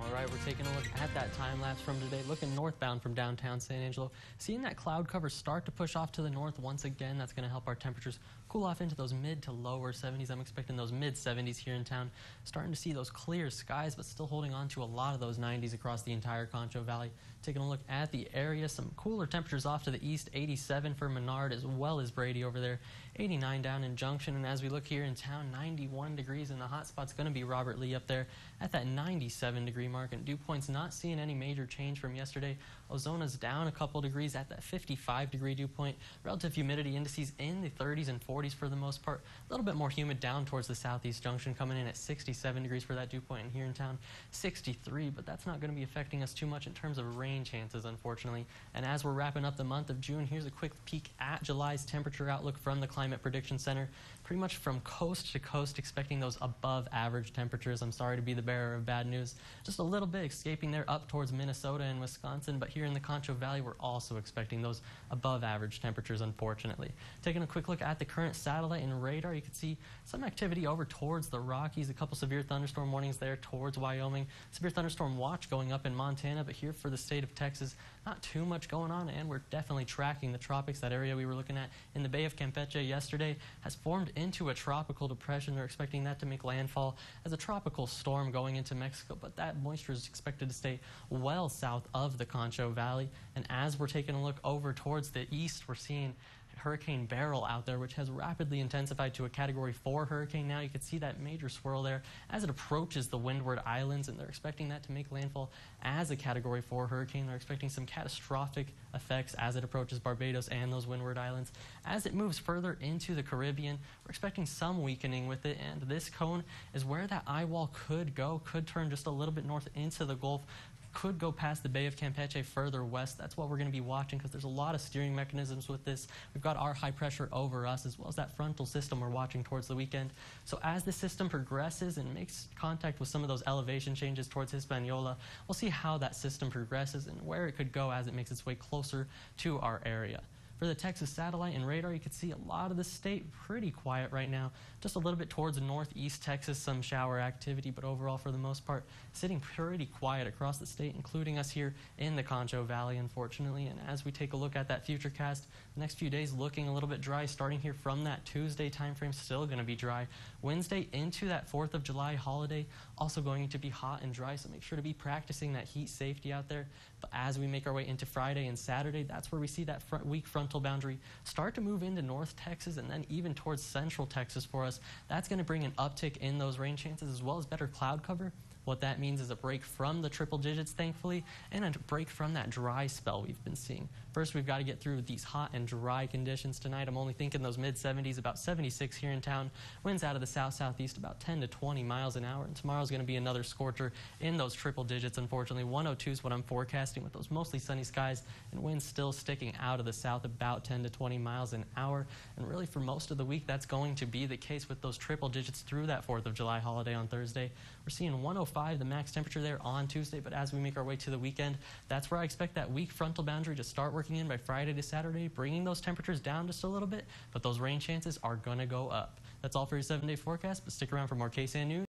All right, we're taking a look at that time lapse from today, looking northbound from downtown San Angelo. Seeing that cloud cover start to push off to the north once again. That's going to help our temperatures cool off into those mid to lower 70s. I'm expecting those mid 70s here in town. Starting to see those clear skies, but still holding on to a lot of those 90s across the entire Concho Valley. Taking a look at the area, some cooler temperatures off to the east, 87 for Menard as well as Brady over there, 89 down in Junction. And as we look here in town, 91 degrees, and the hot spot's going to be Robert Lee up there at that 97-degree mark. And dew point's not seeing any major change from yesterday. Ozona's down a couple degrees at that 55-degree dew point. Relative humidity indices in the 30s and 40s for the most part. A little bit more humid down towards the southeast junction, coming in at 67 degrees for that dew point. And here in town, 63, but that's not going to be affecting us too much in terms of rain chances, unfortunately. And as we're wrapping up the month of June, here's a quick peek at July's temperature outlook from the Climate Prediction Center. Pretty much from coast to coast, expecting those above average temperatures. I'm sorry to be the bearer of bad news. Just a little bit escaping there up towards Minnesota and Wisconsin, but here in the Concho Valley, we're also expecting those above average temperatures, unfortunately. Taking a quick look at the current satellite and radar, you can see some activity over towards the Rockies, a couple severe thunderstorm warnings there towards Wyoming, severe thunderstorm watch going up in Montana, but here for the state of Texas, not too much going on, and we're definitely tracking the tropics. That area we were looking at in the Bay of Campeche yesterday has formed into a tropical depression. They're expecting that to make landfall as a tropical storm going into Mexico, but that moisture is expected to stay well south of the Concho Valley. And as we're taking a look over towards the east, we're seeing Hurricane Beryl out there, which has rapidly intensified to a Category 4 hurricane now. You can see that major swirl there as it approaches the Windward Islands, and they're expecting that to make landfall as a Category 4 hurricane. They're expecting some catastrophic effects as it approaches Barbados and those Windward Islands. As it moves further into the Caribbean, we're expecting some weakening with it, and this cone is where that eye wall could go, could turn just a little bit north into the Gulf, could go past the Bay of Campeche further west. That's what we're going to be watching, because there's a lot of steering mechanisms with this. We've got our high pressure over us, as well as that frontal system we're watching towards the weekend. So as the system progresses and makes contact with some of those elevation changes towards Hispaniola, we'll see how that system progresses and where it could go as it makes its way closer to our area. For the Texas satellite and radar, you can see a lot of the state pretty quiet right now. Just a little bit towards northeast Texas, some shower activity, but overall, for the most part, sitting pretty quiet across the state, including us here in the Concho Valley, unfortunately. And as we take a look at that futurecast, the next few days looking a little bit dry, starting here from that Tuesday time frame, still going to be dry. Wednesday into that 4th of July holiday, also going to be hot and dry, so make sure to be practicing that heat safety out there. But as we make our way into Friday and Saturday, that's where we see that weak frontal boundary start to move into North Texas and then even towards Central Texas for us. That's going to bring an uptick in those rain chances, as well as better cloud cover. What that means is a break from the triple digits, thankfully, and a break from that dry spell we've been seeing. First, we've got to get through these hot and dry conditions tonight. I'm only thinking those mid-70s, about 76 here in town. Winds out of the south-southeast about 10 to 20 miles an hour. And tomorrow's going to be another scorcher in those triple digits, unfortunately. 102 is what I'm forecasting, with those mostly sunny skies and winds still sticking out of the south about 10 to 20 miles an hour. And really, for most of the week, that's going to be the case with those triple digits through that 4th of July holiday on Thursday. We're seeing 105, the max temperature there on Tuesday, but as we make our way to the weekend, that's where I expect that weak frontal boundary to start working in by Friday to Saturday, bringing those temperatures down just a little bit, but those rain chances are going to go up. That's all for your 7-day forecast, but stick around for more KSAN News.